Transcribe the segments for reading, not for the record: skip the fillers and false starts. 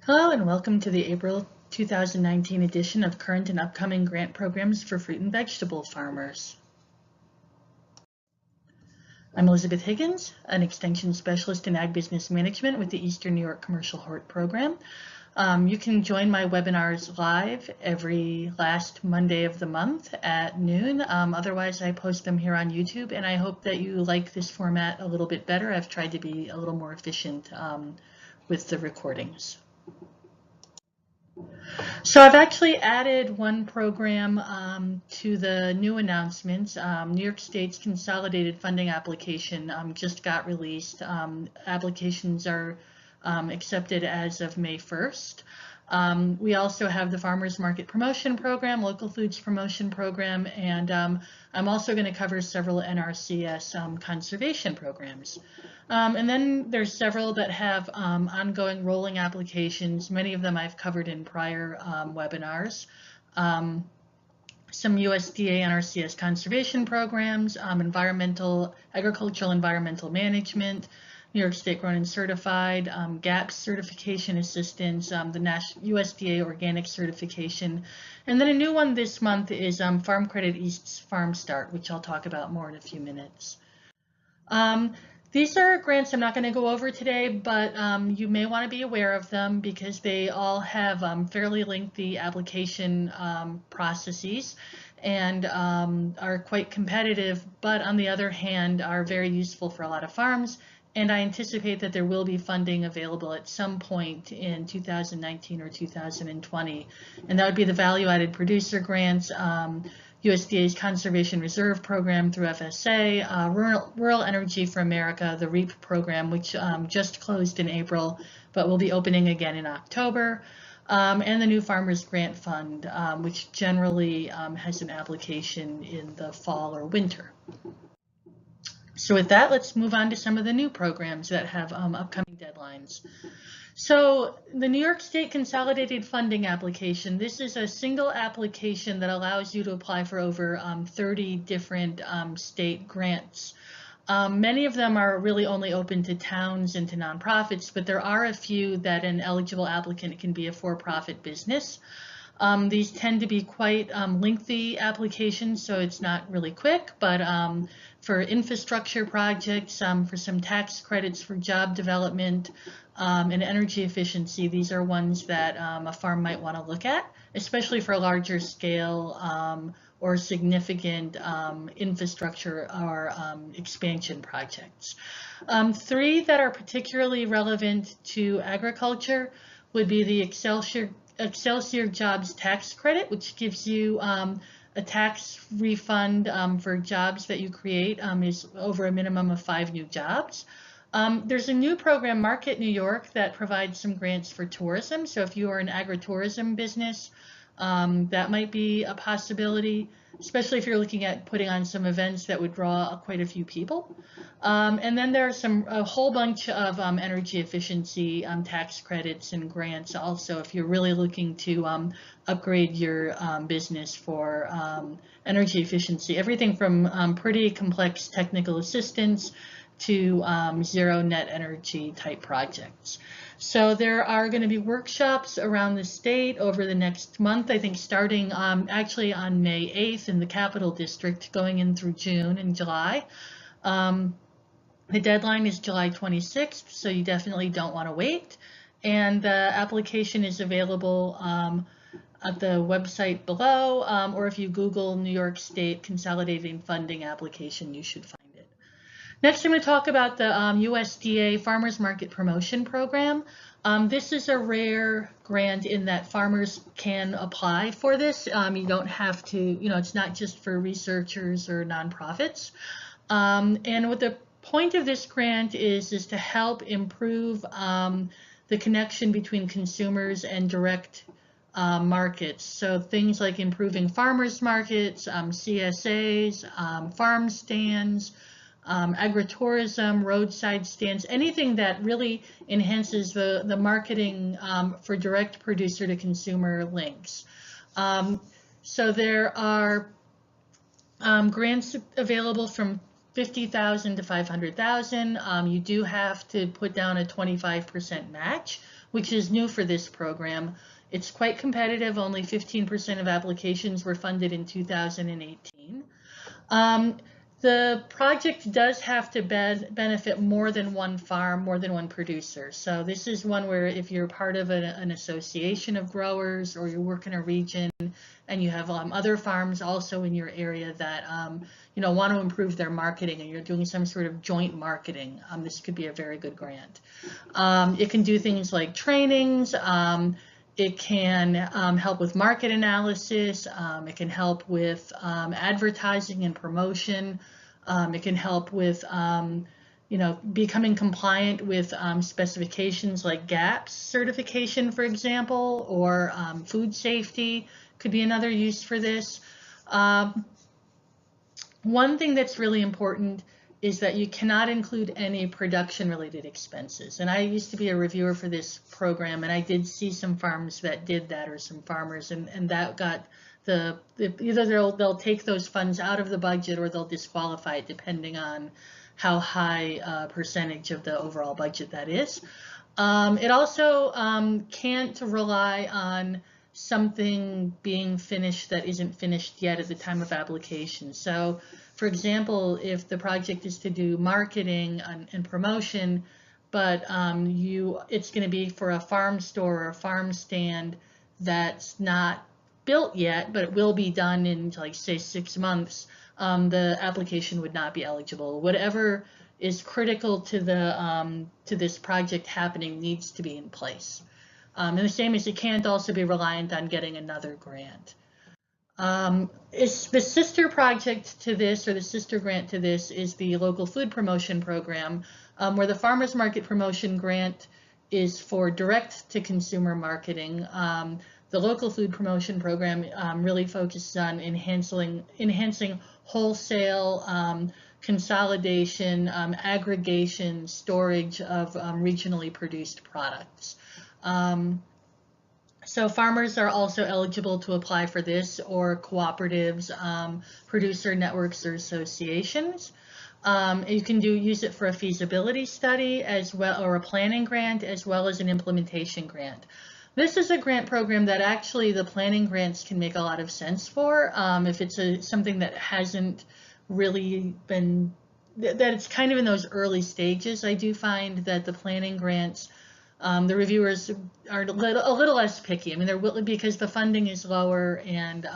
Hello and welcome to the April 2019 edition of Current and Upcoming Grant Programs for Fruit and Vegetable Farmers. I'm Elizabeth Higgins, an Extension Specialist in Ag Business Management with the Eastern New York Commercial Hort Program. You can join my webinars live every last Monday of the month at noon. Otherwise, I post them here on YouTube, and I hope that you like this format a little bit better. I've tried to be a little more efficient with the recordings. So I've actually added one program to the new announcements. New York State's consolidated funding application just got released. Applications are accepted as of May 1st. We also have the Farmers Market Promotion Program, Local Foods Promotion Program, and I'm also going to cover several NRCS conservation programs. And then there's several that have ongoing rolling applications. Many of them I've covered in prior webinars. Some USDA NRCS conservation programs, agricultural environmental management, New York State Grown and Certified, GAP certification assistance, the USDA organic certification, and then a new one this month is Farm Credit East's Farm Start, which I'll talk about more in a few minutes. These are grants I'm not going to go over today, but you may want to be aware of them because they all have fairly lengthy application processes and are quite competitive, but on the other hand are very useful for a lot of farms. And I anticipate that there will be funding available at some point in 2019 or 2020. And that would be the value-added producer grants, USDA's Conservation Reserve Program through FSA, Rural Energy for America, the REAP program, which just closed in April, but will be opening again in October, and the New Farmers Grant Fund, which generally has an application in the fall or winter. So with that, let's move on to some of the new programs that have upcoming deadlines. So the New York State Consolidated Funding Application, this is a single application that allows you to apply for over 30 different state grants. Many of them are really only open to towns and to nonprofits, but there are a few that an eligible applicant can be a for-profit business. These tend to be quite lengthy applications, so it's not really quick, but for infrastructure projects, for some tax credits for job development and energy efficiency, these are ones that a farm might want to look at, especially for larger scale or significant infrastructure or expansion projects. Three that are particularly relevant to agriculture would be the Excelsior Jobs Tax Credit, which gives you a tax refund for jobs that you create is over a minimum of 5 new jobs. There's a new program, Market New York, that provides some grants for tourism. So if you are an agritourism business, that might be a possibility, especially if you're looking at putting on some events that would draw quite a few people. And then there's a whole bunch of energy efficiency tax credits and grants also if you're really looking to upgrade your business for energy efficiency. Everything from pretty complex technical assistance to zero net energy type projects. So there are going to be workshops around the state over the next month, I think starting actually on May 8th in the Capital District, going in through June and July. The deadline is July 26th, so you definitely don't want to wait. And the application is available at the website below, or if you Google New York State Consolidated Funding Application, you should find it. Next, I'm going to talk about the USDA Farmers Market Promotion Program. This is a rare grant in that farmers can apply for this. You don't have to, it's not just for researchers or nonprofits. And what the point of this grant is to help improve the connection between consumers and direct markets. So things like improving farmers markets, CSAs, farm stands, agritourism, roadside stands, anything that really enhances the marketing for direct producer to consumer links. So there are grants available from $50,000 to $500,000. You do have to put down a 25% match, which is new for this program. It's quite competitive. Only 15% of applications were funded in 2018. The project does have to benefit more than one farm, more than one producer. So this is one where if you're part of an association of growers, or you work in a region and you have other farms also in your area that want to improve their marketing, and you're doing some sort of joint marketing, this could be a very good grant. It can do things like trainings. It can help with market analysis. It can help with advertising and promotion. It can help with becoming compliant with specifications like GAPS certification, for example, or food safety could be another use for this. One thing that's really important is that you cannot include any production-related expenses. And I used to be a reviewer for this program, and I did see some farms that did that, or some farmers, and that got either they'll take those funds out of the budget, or they'll disqualify it depending on how high percentage of the overall budget that is. It also can't rely on something being finished that isn't finished yet at the time of application. So, for example, if the project is to do marketing and promotion, but it's going to be for a farm store or a farm stand that's not built yet, but it will be done in, like, say, 6 months, the application would not be eligible. Whatever is critical to this project happening needs to be in place. And the same as it can't also be reliant on getting another grant. The sister project to this, or the sister grant to this, is the local food promotion program, where the farmers market promotion grant is for direct to consumer marketing. The local food promotion program really focuses on enhancing wholesale, consolidation, aggregation, storage of regionally produced products. So farmers are also eligible to apply for this, or cooperatives, producer networks, or associations. You can use it for a feasibility study as well, or a planning grant, as well as an implementation grant. This is a grant program that actually the planning grants can make a lot of sense for, if it's something that hasn't really been, that it's kind of in those early stages. I do find that the planning grants, the reviewers are a little less picky. I mean, because the funding is lower, and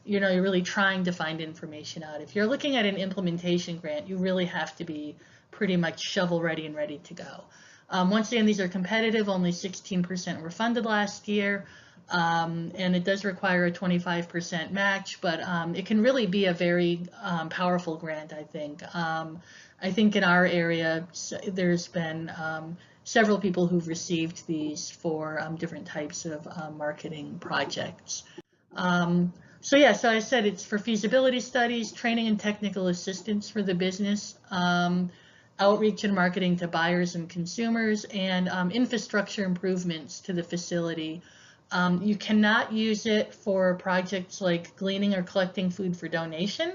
you're really trying to find information out. If you're looking at an implementation grant, you really have to be pretty much shovel ready and ready to go. Once again, these are competitive. Only 16% were funded last year, and it does require a 25% match, but it can really be a very powerful grant, I think. I think in our area, there's been several people who've received these for different types of marketing projects. So I said it's for feasibility studies, training and technical assistance for the business, outreach and marketing to buyers and consumers, and infrastructure improvements to the facility. You cannot use it for projects like gleaning or collecting food for donation.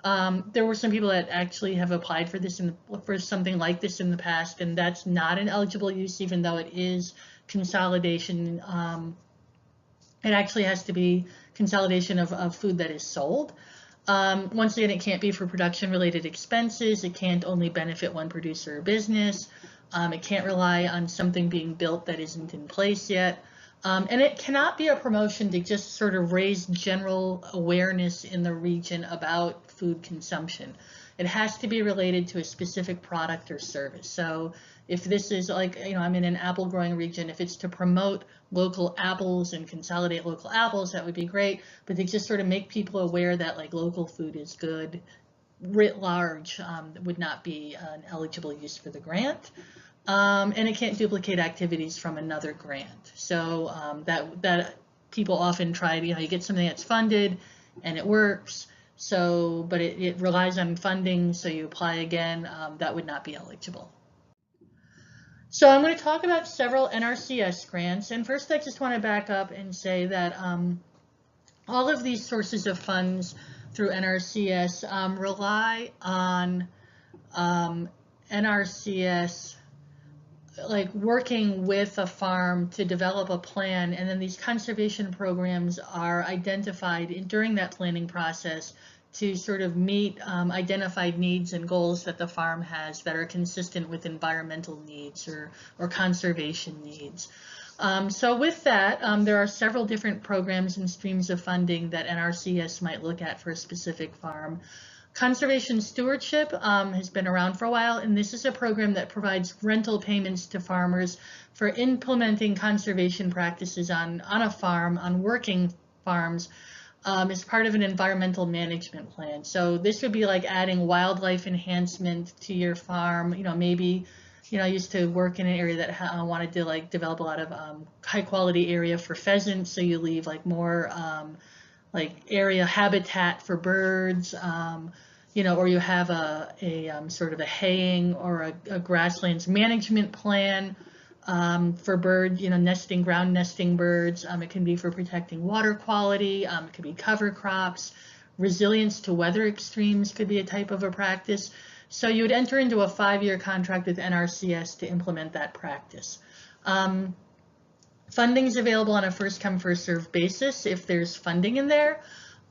There were some people that actually have applied for this for something like this in the past, and that's not an eligible use, even though it is consolidation. It actually has to be consolidation of food that is sold. Once again, it can't be for production-related expenses. It can't only benefit one producer or business. It can't rely on something being built that isn't in place yet. And it cannot be a promotion to just sort of raise general awareness in the region about food consumption. It has to be related to a specific product or service. So if this is like, I'm in an apple growing region, if it's to promote local apples and consolidate local apples, that would be great. But to just sort of make people aware that like local food is good writ large would not be an eligible use for the grant. And it can't duplicate activities from another grant. So that people often try, you get something that's funded and it works. So, but it relies on funding, so you apply again, that would not be eligible. So I'm going to talk about several NRCS grants, and first I just want to back up and say that all of these sources of funds through NRCS rely on NRCS like working with a farm to develop a plan, and then these conservation programs are identified during that planning process to sort of meet identified needs and goals that the farm has that are consistent with environmental needs or conservation needs. So with that, there are several different programs and streams of funding that NRCS might look at for a specific farm. Conservation Stewardship has been around for a while, and this is a program that provides rental payments to farmers for implementing conservation practices on a farm, on working farms, as part of an environmental management plan. So this would be like adding wildlife enhancement to your farm. You know, maybe, you know, I used to work in an area that wanted to like develop a lot of high quality area for pheasants, so you leave like more like area habitat for birds, you know, or you have a sort of a haying or a grasslands management plan for bird, you know, nesting, ground nesting birds. It can be for protecting water quality. It could be cover crops. Resilience to weather extremes could be a type of a practice. So you would enter into a 5-year contract with NRCS to implement that practice. Funding is available on a first come, first served basis if there's funding in there.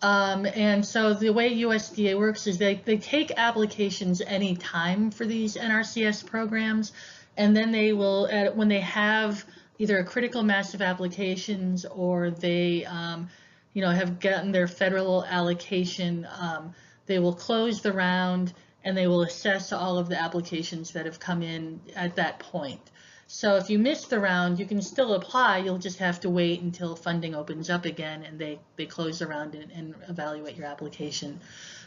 And so the way USDA works is they take applications any time for these NRCS programs, and then they will, when they have either a critical mass of applications or they you know, have gotten their federal allocation, they will close the round and they will assess all of the applications that have come in at that point. So if you miss the round, you can still apply. You'll just have to wait until funding opens up again and they close the round and evaluate your application.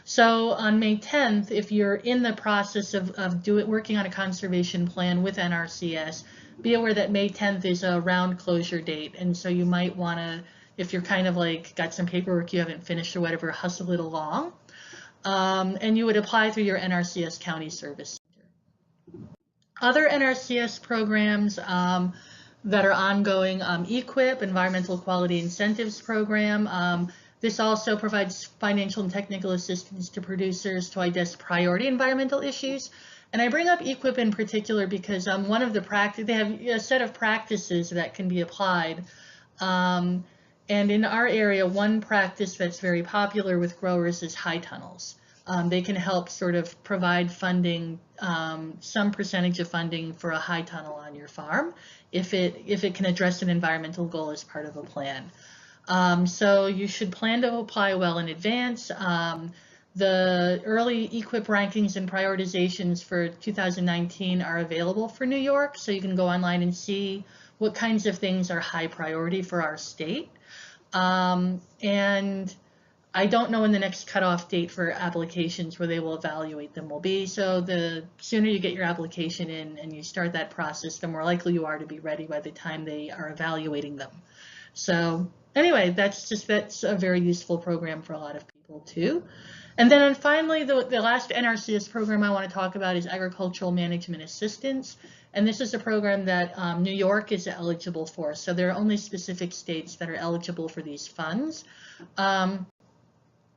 So on May 10th, if you're in the process of working on a conservation plan with NRCS, be aware that May 10th is a round closure date. And so you might want to, if you're kind of like got some paperwork you haven't finished or whatever, hustle it along. And you would apply through your NRCS county service. Other NRCS programs that are ongoing, EQIP, Environmental Quality Incentives Program. This also provides financial and technical assistance to producers to identify priority environmental issues. And I bring up EQIP in particular because one of the they have a set of practices that can be applied. And in our area, one practice that's very popular with growers is high tunnels. They can help sort of provide funding, some percentage of funding for a high tunnel on your farm if it can address an environmental goal as part of a plan. So you should plan to apply well in advance. The early EQIP rankings and prioritizations for 2019 are available for New York, so you can go online and see what kinds of things are high priority for our state. And I don't know when the next cutoff date for applications where they will evaluate them will be. So the sooner you get your application in and you start that process, the more likely you are to be ready by the time they are evaluating them. So anyway, that's a very useful program for a lot of people too. And then finally, the last NRCS program I want to talk about is Agricultural Management Assistance. And this is a program that New York is eligible for. So there are only specific states that are eligible for these funds.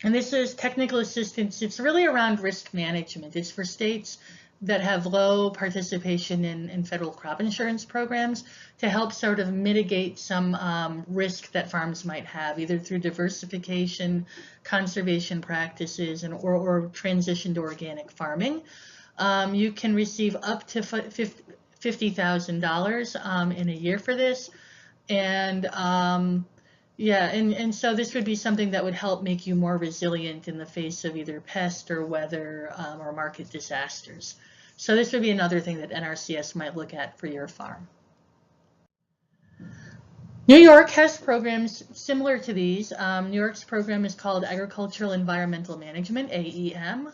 And this is technical assistance. It's really around risk management. It's for states that have low participation in federal crop insurance programs to help sort of mitigate some risk that farms might have, either through diversification, conservation practices, or transition to organic farming. You can receive up to $50,000 in a year for this. And yeah, and so this would be something that would help make you more resilient in the face of either pest or weather or market disasters. So this would be another thing that NRCS might look at for your farm. New York has programs similar to these. New York's program is called Agricultural Environmental Management, AEM.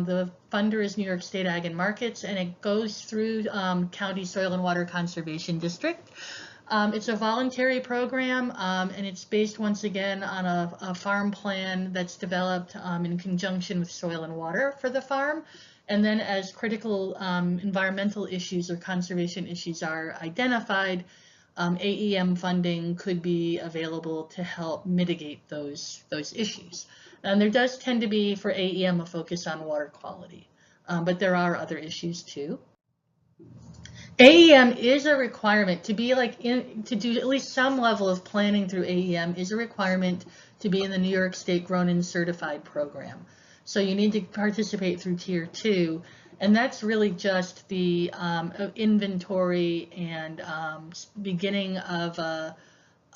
The funder is New York State Ag and Markets, and it goes through County Soil and Water Conservation District. It's a voluntary program, and it's based once again on a farm plan that's developed in conjunction with soil and water for the farm. And then as critical environmental issues or conservation issues are identified, AEM funding could be available to help mitigate those issues. And there does tend to be, for AEM, a focus on water quality, but there are other issues too. AEM is a requirement to be to do at least some level of planning through AEM is a requirement to be in the New York State Grown and Certified program. So you need to participate through Tier 2, and that's really just the inventory and beginning of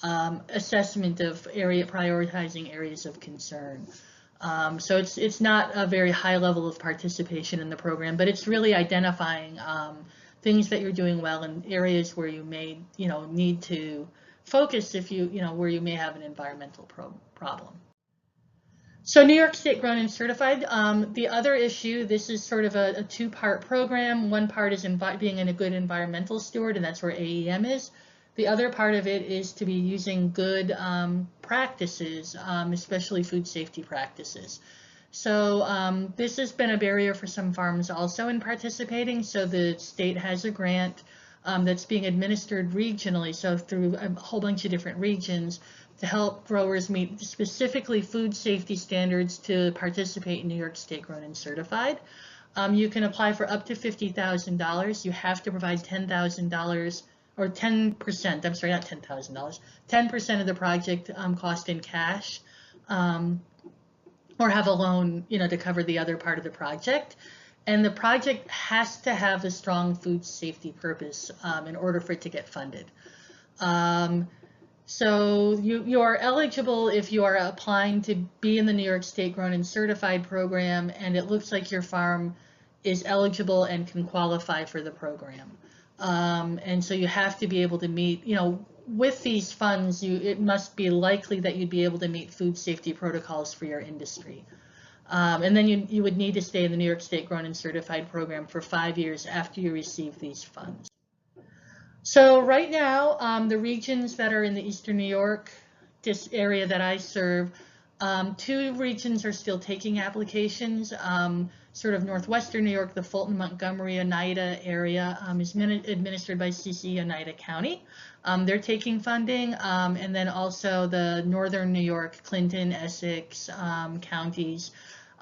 assessment of prioritizing areas of concern. So it's not a very high level of participation in the program, but it's really identifying things that you're doing well in areas where you may, need to focus if where you may have an environmental problem. So New York State Grown and Certified, the other issue, this is sort of a two-part program. One part is being a good environmental steward, and that's where AEM is. The other part of it is to be using good practices, especially food safety practices. So this has been a barrier for some farms also in participating. So the state has a grant that's being administered regionally, so through a whole bunch of different regions, to help growers meet specifically food safety standards to participate in New York State Grown and Certified. You can apply for up to $50,000. You have to provide $10,000 or 10%, I'm sorry, not $10,000, 10% of the project cost in cash, or have a loan, to cover the other part of the project. And the project has to have a strong food safety purpose in order for it to get funded. So you are eligible if you are applying to be in the New York State Grown and Certified program, and it looks like your farm is eligible and can qualify for the program. And so you have to be able to meet, with these funds, it must be likely that you'd be able to meet food safety protocols for your industry. And then you would need to stay in the New York State Grown and Certified program for 5 years after you receive these funds. So right now, the regions that are in the Eastern New York, this area that I serve, 2 regions are still taking applications. Sort of northwestern New York, the Fulton, Montgomery, Oneida area is administered by CC Oneida County. They're taking funding, and then also the northern New York, Clinton, Essex counties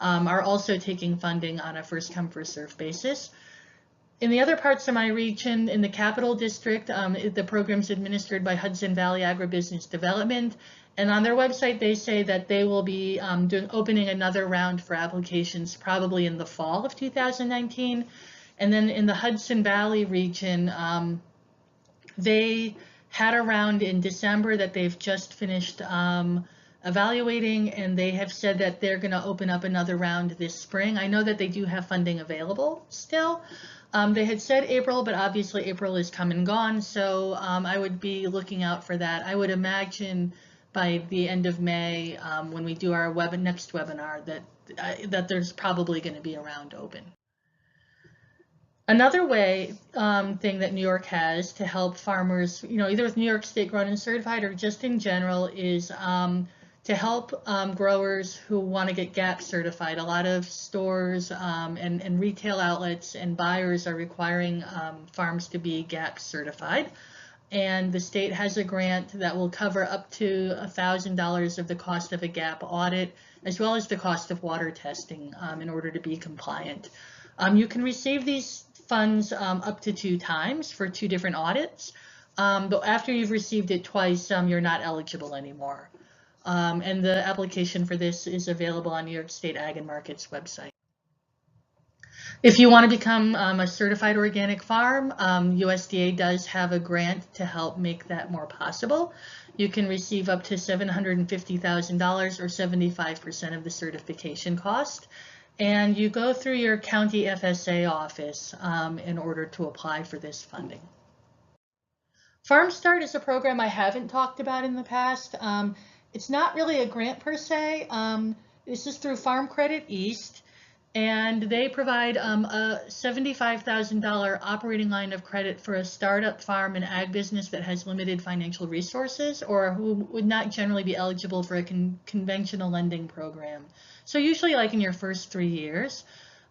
are also taking funding on a first-come, first-served basis. In the other parts of my region, in the Capital District, the program's administered by Hudson Valley Agribusiness Development. And on their website, they say that they will be opening another round for applications probably in the fall of 2019. And then in the Hudson Valley region, they had a round in December that they've just finished evaluating, and they have said that they're going to open up another round this spring. I know that they do have funding available still. They had said April, but obviously April is come and gone, so I would be looking out for that. I would imagine by the end of May, when we do our next webinar, that there's probably going to be a round open. Another thing that New York has to help farmers, either with New York State Grown and Certified or just in general, is to help growers who want to get GAP certified. A lot of stores and retail outlets and buyers are requiring farms to be GAP certified. And the state has a grant that will cover up to $1,000 of the cost of a GAP audit, as well as the cost of water testing in order to be compliant. You can receive these funds up to 2 times for 2 different audits, but after you've received it twice, you're not eligible anymore. And the application for this is available on New York State Ag and Markets website. If you want to become a certified organic farm, USDA does have a grant to help make that more possible. You can receive up to $750,000 or 75% of the certification cost. And you go through your county FSA office in order to apply for this funding. Farm Start is a program I haven't talked about in the past. It's not really a grant per se. This is through Farm Credit East, and they provide a $75,000 operating line of credit for a startup farm and ag business that has limited financial resources or who would not generally be eligible for a conventional lending program. So usually like in your first 3 years.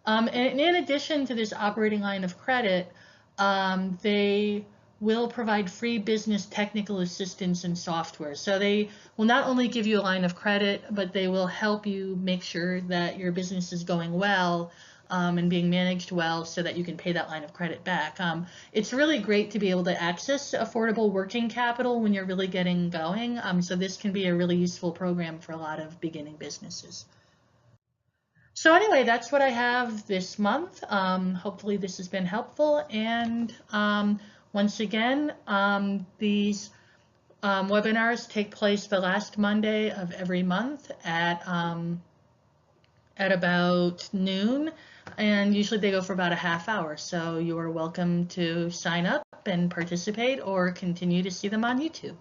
And in addition to this operating line of credit, they will provide free business technical assistance and software. So they will not only give you a line of credit, but they will help you make sure that your business is going well and being managed well so that you can pay that line of credit back. It's really great to be able to access affordable working capital when you're really getting going. So this can be a really useful program for a lot of beginning businesses. So anyway, that's what I have this month. Hopefully this has been helpful. And once again, these webinars take place the last Monday of every month at about noon, and usually they go for about a half hour. So you are welcome to sign up and participate or continue to see them on YouTube.